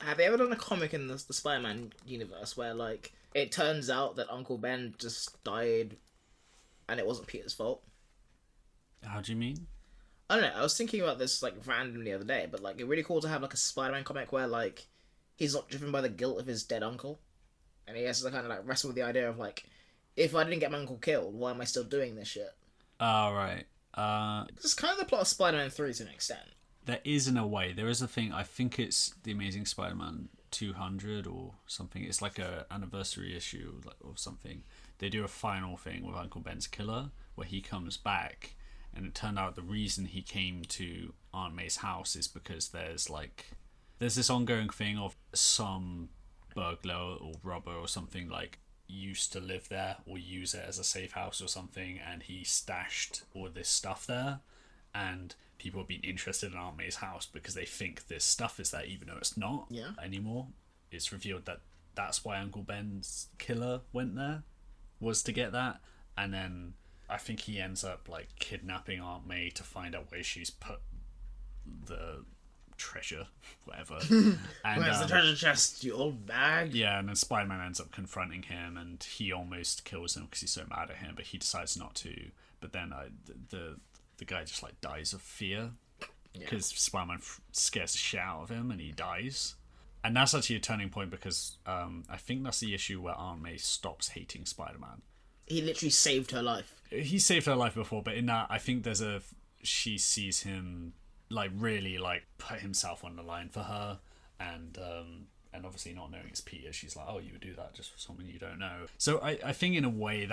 Have they ever done a comic in the Spider-Man universe where, like, it turns out that Uncle Ben just died and it wasn't Peter's fault? How do you mean? I don't know, I was thinking about this, like, randomly the other day, but, like, it'd really cool to have, like, a Spider-Man comic where, like, he's not driven by the guilt of his dead uncle. And he has to kind of, like, wrestle with the idea of, like, if I didn't get my uncle killed, why am I still doing this shit? Oh, right. It's kind of the plot of Spider-Man 3 to an extent. There is, in a way. There is a thing, I think it's The Amazing Spider-Man 200 or something. It's like a anniversary issue or something. They do a final thing with Uncle Ben's killer where he comes back, and it turned out the reason he came to Aunt May's house is because there's this ongoing thing of some burglar or robber or something like used to live there or use it as a safe house or something, and he stashed all this stuff there, and people have been interested in Aunt May's house because they think this stuff is there even though it's not anymore. It's revealed that that's why Uncle Ben's killer went there, was to get that, and then I think he ends up like kidnapping Aunt May to find out where she's put the treasure, whatever. And where's the treasure chest, you old bag? Yeah, and then Spider-Man ends up confronting him, and he almost kills him because he's so mad at him, but he decides not to. But then the guy just like dies of fear because Spider-Man scares the shit out of him, and he dies. And that's actually a turning point because I think that's the issue where Aunt May stops hating Spider-Man. He literally saved her life. He saved her life before, but in that, I think she sees him like really like put himself on the line for her, and obviously not knowing it's Peter, she's like, oh, you would do that just for someone you don't know. So I think in a way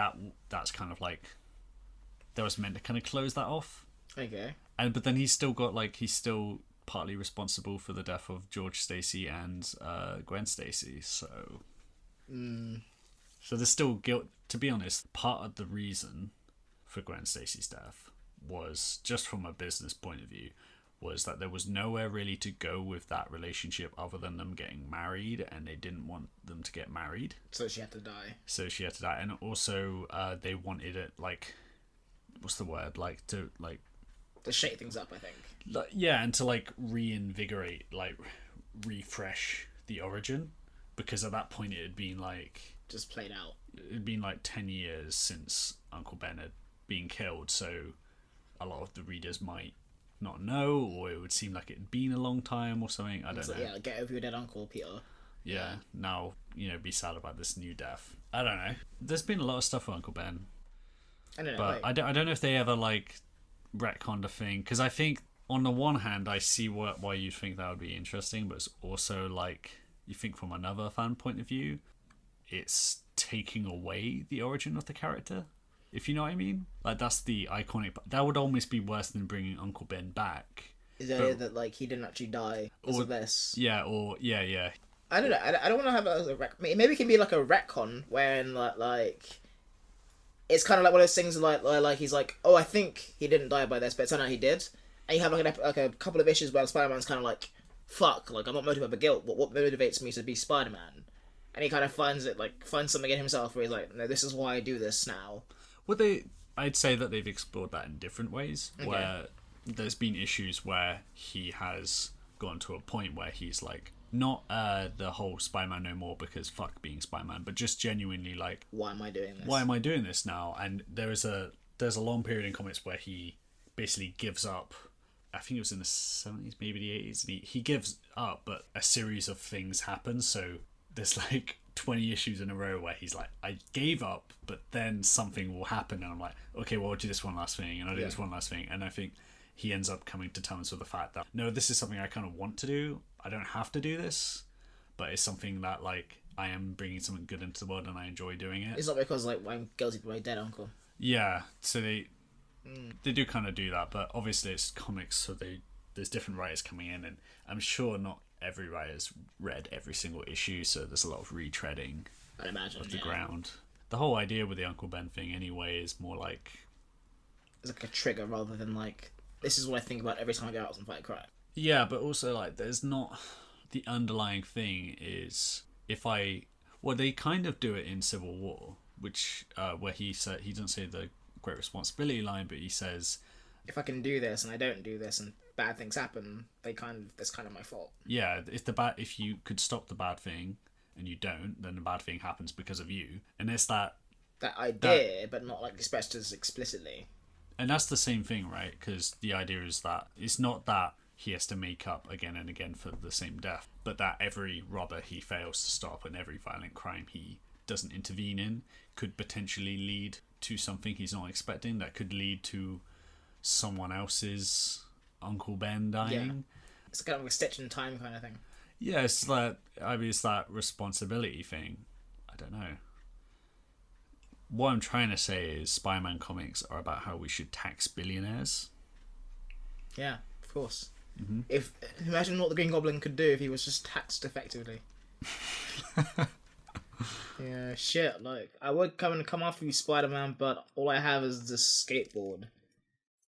that's kind of like that was meant to kind of close that off. Okay. But then he's still partly responsible for the death of George Stacy and Gwen Stacy. So there's still guilt. To be honest, part of the reason for Gwen Stacy's death was, just from a business point of view, was that there was nowhere really to go with that relationship other than them getting married, and they didn't want them to get married. So she had to die. And also they wanted it, like, what's the word? Like, to shake things up, I think. And to, like, reinvigorate, like, refresh the origin. Because at that point it had been, like... just played out. It had been, like, 10 years since Uncle Ben had been killed, so a lot of the readers might not know, or it would seem like it had been a long time or something. I don't know. Yeah, get over your dead uncle, Peter. Yeah, now, be sad about this new death. I don't know. There's been a lot of stuff with Uncle Ben. I don't know. But I don't know if they ever, like, retconned a thing. Because I think, on the one hand, I see why you'd think that would be interesting, but it's also, like, you think from another fan point of view, it's taking away the origin of the character. If you know what I mean? Like, that's the iconic... That would almost be worse than bringing Uncle Ben back. Is the idea that, like, he didn't actually die because of this? Yeah, or... Yeah. I don't know. I don't want to have it as a maybe it can be, like, a retcon, wherein, like... It's kind of like one of those things like he's like, oh, I think he didn't die by this, but it turned out he did. And you have, like, a couple of issues where Spider-Man's kind of like, fuck, like, I'm not motivated by guilt, but what motivates me to be Spider-Man? And he kind of finds something in himself where he's like, no, this is why I do this now. I'd say that they've explored that in different ways, where there's been issues where he has gone to a point where he's like, not the whole Spider-Man no more because fuck being Spider-Man, but just genuinely like, why am I doing this? Why am I doing this now? And there's a long period in comics where he basically gives up. I think it was in the 70s, maybe the 80s. And he gives up, but a series of things happen. So there's like 20 issues in a row where he's like, I gave up, but then something will happen, and I'm like, okay, well, I'll do this one last thing, and I'll do this one last thing. And I think he ends up coming to terms with the fact that, no, this is something I kind of want to do. I don't have to do this, but it's something that, like, I am bringing something good into the world and I enjoy doing it. It's not because, like, I'm guilty for my dead uncle. Yeah, so they do kind of do that, but obviously it's comics, so there's different writers coming in, and I'm sure not every writer's read every single issue, so there's a lot of retreading I'd imagine, of the ground. The whole idea with the Uncle Ben thing anyway is more like... It's like a trigger rather than like, this is what I think about every time I go out and fight crime. Yeah, but also like there's not... The underlying thing is well, they kind of do it in Civil War, which where he doesn't say the great responsibility line, but he says, if I can do this and I don't do this and bad things happen, that's kind of my fault. Yeah, if you could stop the bad thing and you don't, then the bad thing happens because of you. And it's that idea, but not like expressed as explicitly. And that's the same thing, right? Because the idea is that it's not that he has to make up again and again for the same death, but that every robber he fails to stop and every violent crime he doesn't intervene in could potentially lead to something he's not expecting, that could lead to someone else's Uncle Ben dying. Yeah. It's kind of like a stitch in time kind of thing. Yeah, it's that responsibility thing. I don't know. What I'm trying to say is Spider-Man comics are about how we should tax billionaires. Yeah, of course. Mm-hmm. Imagine what the Green Goblin could do if he was just taxed effectively. Yeah, shit. Like, I would come after you, Spider-Man, but all I have is this skateboard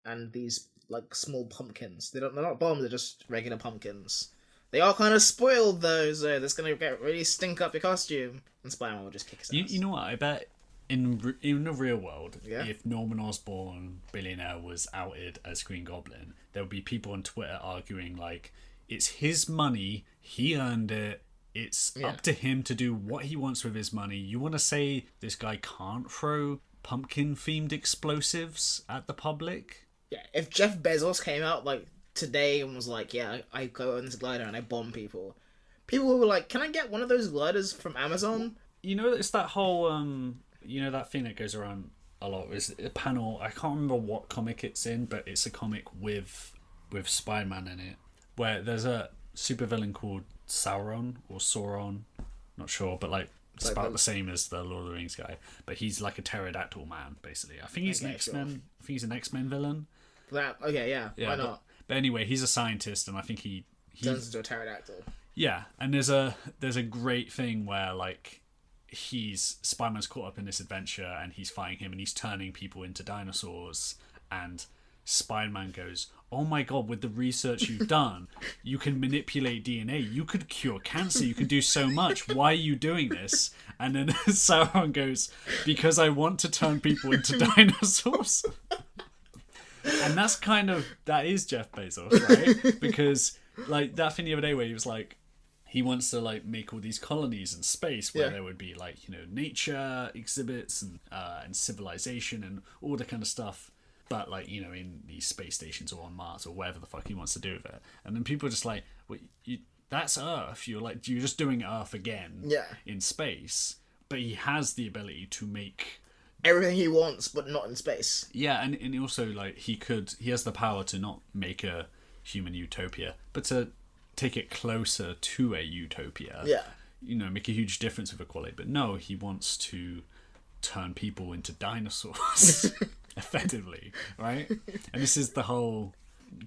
and these like small pumpkins. They're not bombs; they're just regular pumpkins. They are kind of spoiled though, so that's gonna really stink up your costume. And Spider-Man will just kick his ass. You know what? I bet in the real world, yeah? if Norman Osborn, billionaire, was outed as Green Goblin, there would be people on Twitter arguing like, it's his money, he earned it. It's up to him to do what he wants with his money. You want to say this guy can't throw pumpkin-themed explosives at the public? Yeah, if Jeff Bezos came out like today and was like, yeah, I go on this glider and I bomb people, people were like, can I get one of those gliders from Amazon? You know, it's that whole, that thing that goes around a lot. Is a panel, I can't remember what comic it's in, but it's a comic with Spider-Man in it, where there's a supervillain called Sauron or Sauron, not sure, but like it's about the same as the Lord of the Rings guy, but he's like a pterodactyl man basically. I think he's an X-Men. Sure. I think he's an X-Men villain. Yeah, why not? But anyway, he's a scientist, and I think he turns into a pterodactyl. Yeah, and there's a great thing where like Spider-Man's caught up in this adventure and he's fighting him and he's turning people into dinosaurs, and Spider-Man goes, oh my god, with the research you've done, you can manipulate DNA, you could cure cancer, you can do so much, why are you doing this? And then Sauron goes, because I want to turn people into dinosaurs. And that is Jeff Bezos, right? Because like that thing the other day where he was like, he wants to like make all these colonies in space where there would be like, nature exhibits and civilization and all the kind of stuff. But like, in these space stations or on Mars or wherever the fuck he wants to do with it. And then people are just like, well, that's Earth. You're just doing Earth again in space. But he has the ability to make everything he wants, but not in space. Yeah, and also like he has the power to not make a human utopia, but to take it closer to a utopia. Yeah. Make a huge difference with equality. But no, he wants to turn people into dinosaurs. Effectively, right? And this is the whole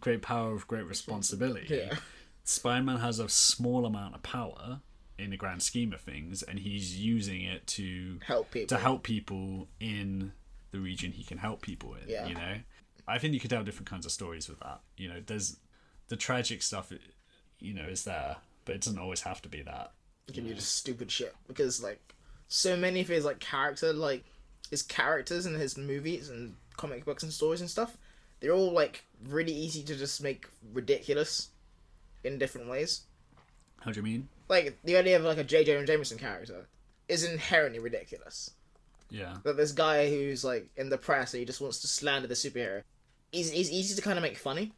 great power of great responsibility. Yeah. Spider-Man has a small amount of power in the grand scheme of things, and he's using it to help people in the region he can help people in. Yeah. I think you could tell different kinds of stories with that. There's the tragic stuff, is there, but it doesn't always have to be that. It can be just stupid shit, because like so many of his like his characters in his movies and comic books and stories and stuff, they're all like really easy to just make ridiculous in different ways. How do you mean? Like the idea of like a J. Jonah Jameson character is inherently ridiculous. Yeah. That this guy who's like in the press and he just wants to slander the superhero, he's easy to kind of make funny.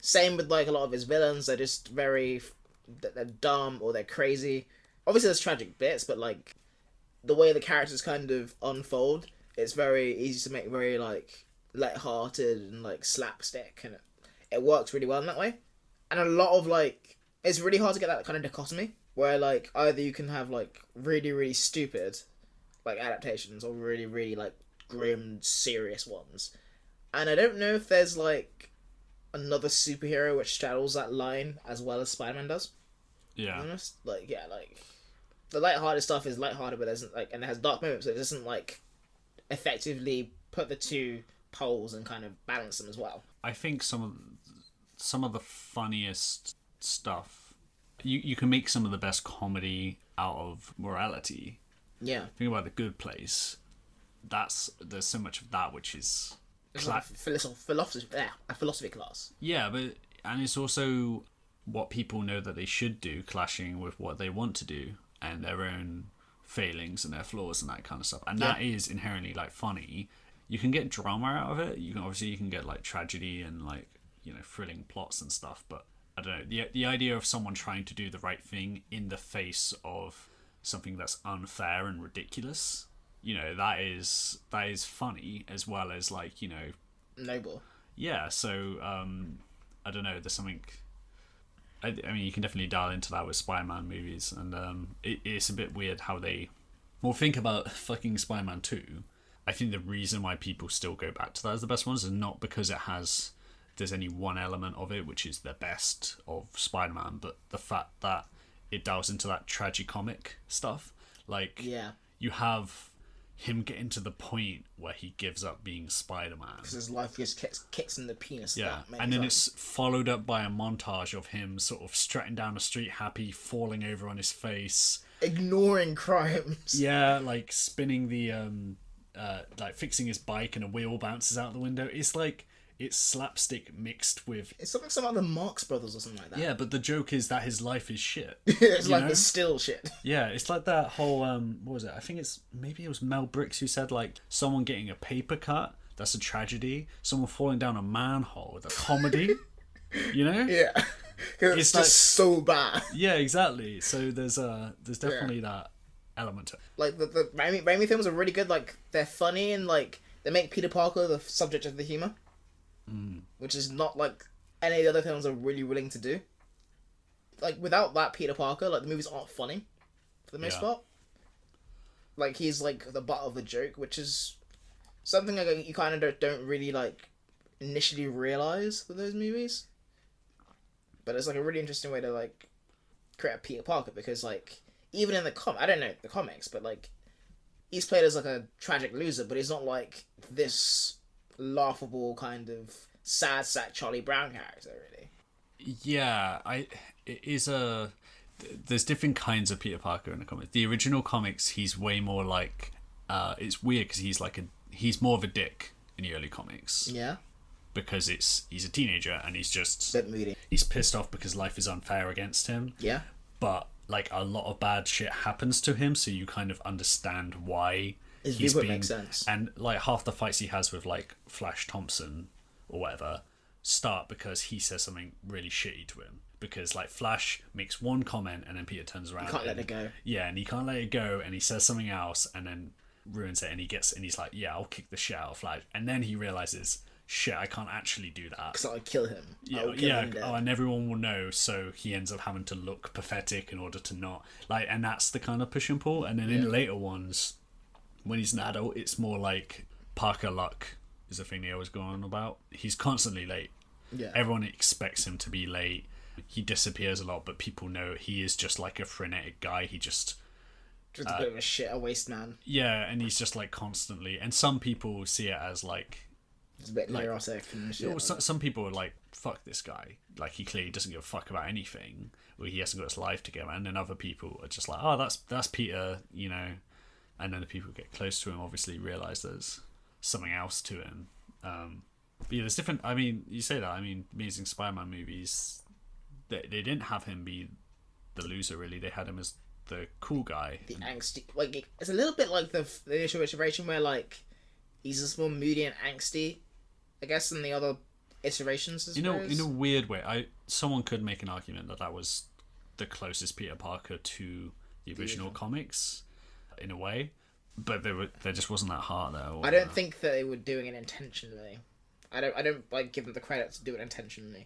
Same with like a lot of his villains. They're just they're dumb or they're crazy. Obviously there's tragic bits, but like the way the characters kind of unfold, it's very easy to make very like light-hearted and like slapstick, and it works really well in that way. And a lot of like, it's really hard to get that kind of dichotomy where like either you can have like really really stupid like adaptations or really really like grim serious ones. And I don't know if there's like another superhero which straddles that line as well as Spider-Man does. Yeah. Honest? Like the light-hearted stuff is light-hearted, but doesn't like, and it has dark moments, so it doesn't like effectively put the two poles and kind of balance them as well. I think some of the funniest stuff, you can make some of the best comedy out of morality. Yeah. Think about The Good Place. There's so much of that which is a philosophy class. Yeah, but and it's also what people know that they should do clashing with what they want to do and their own failings and their flaws and that kind of stuff, and that is inherently like funny. You can get drama out of it. You can get like tragedy and like, you know, thrilling plots and stuff, but I don't know, the idea of someone trying to do the right thing in the face of something that's unfair and ridiculous, you know, that is funny as well as like, you know, noble. Yeah, so I don't know, there's something I mean, you can definitely dial into that with Spider-Man movies, and it's a bit weird how they... Well, think about fucking Spider-Man 2. I think the reason why people still go back to that as the best ones is not because there's any one element of it which is the best of Spider-Man, but the fact that it delves into that tragicomic stuff. Like, you have him getting to the point where he gives up being Spider-Man because his life just kicks in the penis. And then it's followed up by a montage of him sort of strutting down the street happy, falling over on his face, ignoring crimes. Like spinning the like fixing his bike and a wheel bounces out the window. It's like, it's slapstick mixed with... It's something like the Marx Brothers or something like that. Yeah, but the joke is that his life is shit. It's like the still shit. Yeah, it's like that whole... what was it? I think maybe it was Mel Brooks who said, like, someone getting a paper cut, that's a tragedy. Someone falling down a manhole, that's comedy. You know? Yeah. It's just like, so bad. Yeah, exactly. So there's definitely that element to it. Like, the Raimi films are really good. Like, they're funny and, like, they make Peter Parker the subject of the humour. Which is not like any of the other films are really willing to do. Like, without that Peter Parker, like, the movies aren't funny for the most part. Like, he's like the butt of the joke, which is something like you kind of don't really like initially realize with those movies. But it's like a really interesting way to like create a Peter Parker, because like even in the I don't know the comics, but like he's played as like a tragic loser, but he's not like this laughable kind of sad sack Charlie Brown character, really. Yeah, there's different kinds of Peter Parker in the comics. The original comics, he's way more like it's weird because he's more of a dick in the early comics. Yeah. Because he's a teenager and he's just bit moody. He's pissed off because life is unfair against him. Yeah. But like a lot of bad shit happens to him, so you kind of understand why his viewpoint makes sense. And like half the fights he has with like Flash Thompson or whatever start because he says something really shitty to him. Because like Flash makes one comment and then Peter turns around. He can't let it go. Yeah, and he can't let it go, and he says something else and then ruins it, and he's like, yeah, I'll kick the shit out of Flash, and then he realizes, shit, I can't actually do that because I'll kill him. And everyone will know, so he ends up having to look pathetic in order to not like, and that's the kind of push and pull. And then in later ones, when he's an adult, it's more like Parker luck is the thing they always go on about. He's constantly late. Yeah, everyone expects him to be late. He disappears a lot, but people know he is just like a frenetic guy. He just a bit of a waste man. Yeah, and he's just like constantly, and some people see it as like it's a bit neurotic and shit. Some people are like, fuck this guy, like he clearly doesn't give a fuck about anything, or he hasn't got his life together. And then other people are just like, oh, that's Peter, you know. And then the people who get close to him obviously realise there's something else to him. But yeah, there's different. I mean, you say that. I mean, Amazing Spider-Man movies, they didn't have him be the loser. Really, they had him as the cool guy, the angsty. Like it's a little bit like the initial iteration where like he's just more moody and angsty, I guess, than the other iterations. In a weird way, someone could make an argument that was the closest Peter Parker to the original comics, in a way, but there just wasn't that heart there. I don't think that they were doing it intentionally. I don't like give them the credit to do it intentionally.